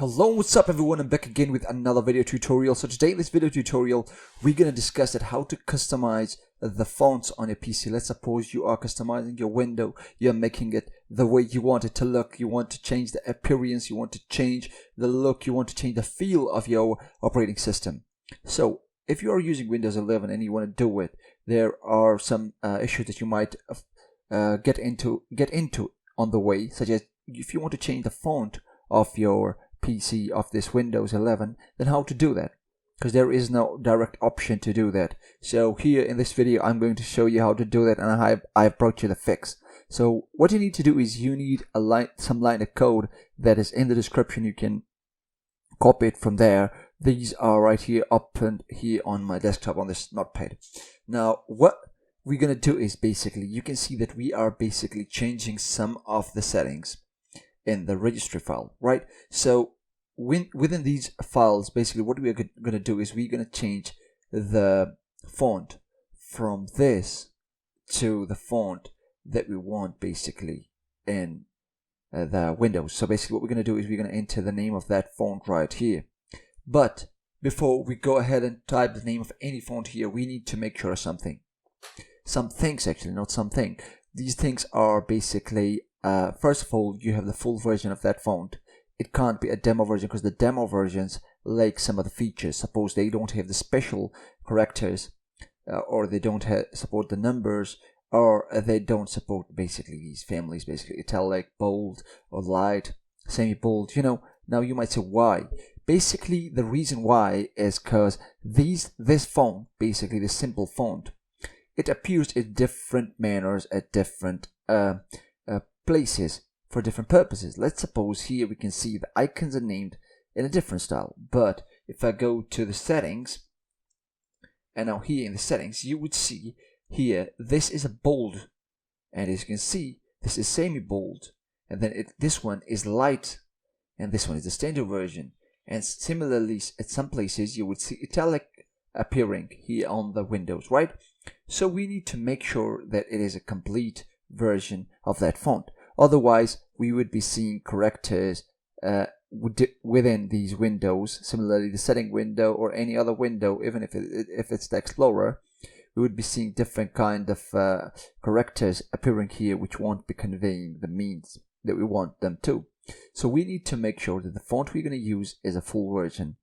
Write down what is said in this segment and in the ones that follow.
Hello, what's up everyone? I'm back again with another video tutorial. So today in this video tutorial, we're going to discuss how to customize the fonts on your PC. Let's suppose you are customizing your window, you're making it the way you want it to look, you want to change the appearance, you want to change the look, you want to change the feel of your operating system. So if you are using Windows 11 and you want to do it, there are some issues that you might get into on the way, such as if you want to change the font of your PC of this Windows 11, then how to do that, because there is no direct option to do that. So here in this video I'm going to show you how to do that, and I've brought you the fix. So what you need to do is you need some line of code that is in the description. You can copy it from there. These are right here opened here on my desktop on this notepad. Now what we're gonna do is basically, you can see that we are basically changing some of the settings in the registry file, right? So within these files, basically what we're going to do is we're going to change the font from this to the font that we want basically in the Windows. So basically what we're going to do is we're going to enter the name of that font right here. But before we go ahead and type the name of any font here, we need to make sure of something. Some things, actually, not something. These things are basically first of all, you have the full version of that font. It can't be a demo version, because the demo versions lack some of the features. Suppose they don't have the special characters, or they don't support the numbers, or they don't support basically these families, basically italic, bold, or light, semi-bold. You know, now you might say why. Basically, the reason why is because this font, basically the simple font, it appears in different manners at different places for different purposes. Let's suppose here we can see the icons are named in a different style, but if I go to the settings, and now here in the settings you would see here this is a bold, and as you can see this is semi-bold, and then this one is light, and this one is the standard version. And similarly at some places you would see italic appearing here on the Windows, right? So we need to make sure that it is a complete version of that font. Otherwise we would be seeing characters within these windows. Similarly, the setting window or any other window, even if it's the Explorer, we would be seeing different kind of characters appearing here, which won't be conveying the means that we want them to. So we need to make sure that the font we're going to use is a full version.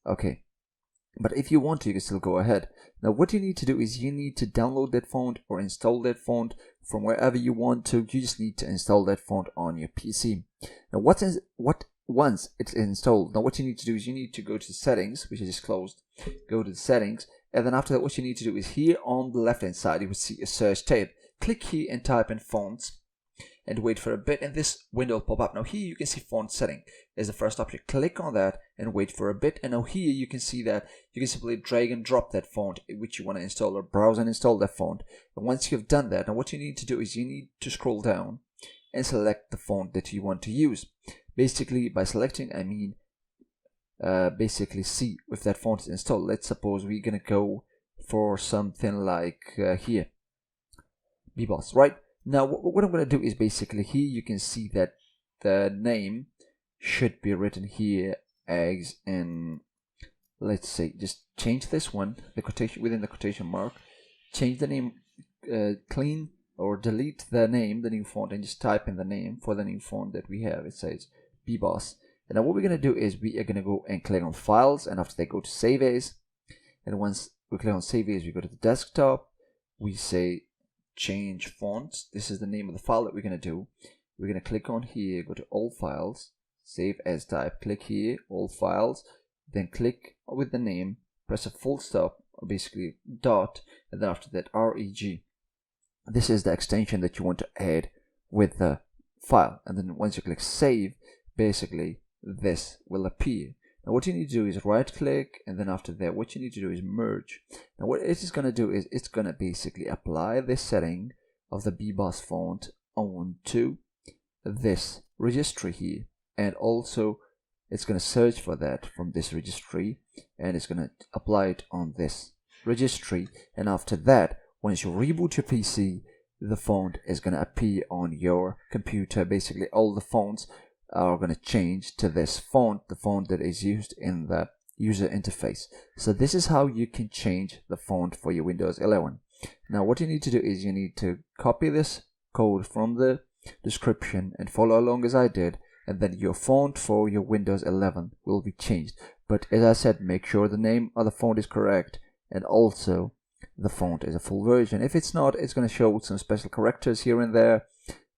Okay, but if you want to, you can still go ahead. Now what you need to do is you need to download that font or install that font from wherever you want to. You just need to install that font on your PC. Now once it's installed, now what you need to do is you need to go to the settings, which I just closed. Go to the settings, and then after that what you need to do is here on the left hand side you will see a search tab. Click here and type in fonts and wait for a bit, and this window will pop up. Now here you can see font setting is the first option. Click on that and wait for a bit, and now here you can see that you can simply drag and drop that font which you want to install, or browse and install that font. And once you've done that, now what you need to do is you need to scroll down and select the font that you want to use. Basically by selecting I mean basically see if that font is installed. Let's suppose we're gonna go for something like here, BBoss, right? Now what I'm going to do is basically here you can see that the name should be written here as in, let's say, just change this one, the quotation within the quotation mark, change the name, clean or delete the name, the new font, and just type in the name for the new font that we have. It says BBoss. And now what we're going to do is we are going to go and click on files, and after that go to save as, and once we click on save as we go to the desktop, we say change fonts. This is the name of the file that we're going to do. We're going to click on here, go to all files, save as type, click here, all files, then click with the name, press a full stop, or basically dot, and then after that reg. This is the extension that you want to add with the file, and then once you click save, basically this will appear. Now what you need to do is right click, and then after that what you need to do is merge. Now what it is going to do is it's going to basically apply this setting of the BBoss font onto this registry here, and also it's going to search for that from this registry, and it's going to apply it on this registry. And after that, once you reboot your PC, the font is going to appear on your computer. Basically all the fonts are going to change to this font, the font that is used in the user interface. So this is how you can change the font for your Windows 11. Now what you need to do is you need to copy this code from the description and follow along as I did, and then your font for your Windows 11 will be changed. But as I said, make sure the name of the font is correct, and also the font is a full version. If it's not, it's going to show some special characters here and there.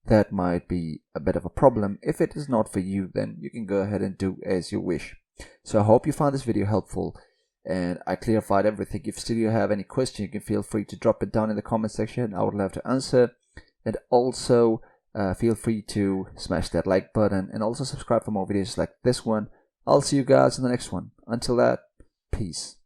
That might be a bit of a problem. If it is not for you, then you can go ahead and do as you wish. So I hope you found this video helpful and I clarified everything. If still you have any question, you can feel free to drop it down in the comment section. I would love to answer. And also feel free to smash that like button and also subscribe for more videos like this one. I'll see you guys in the next one. Until that, peace.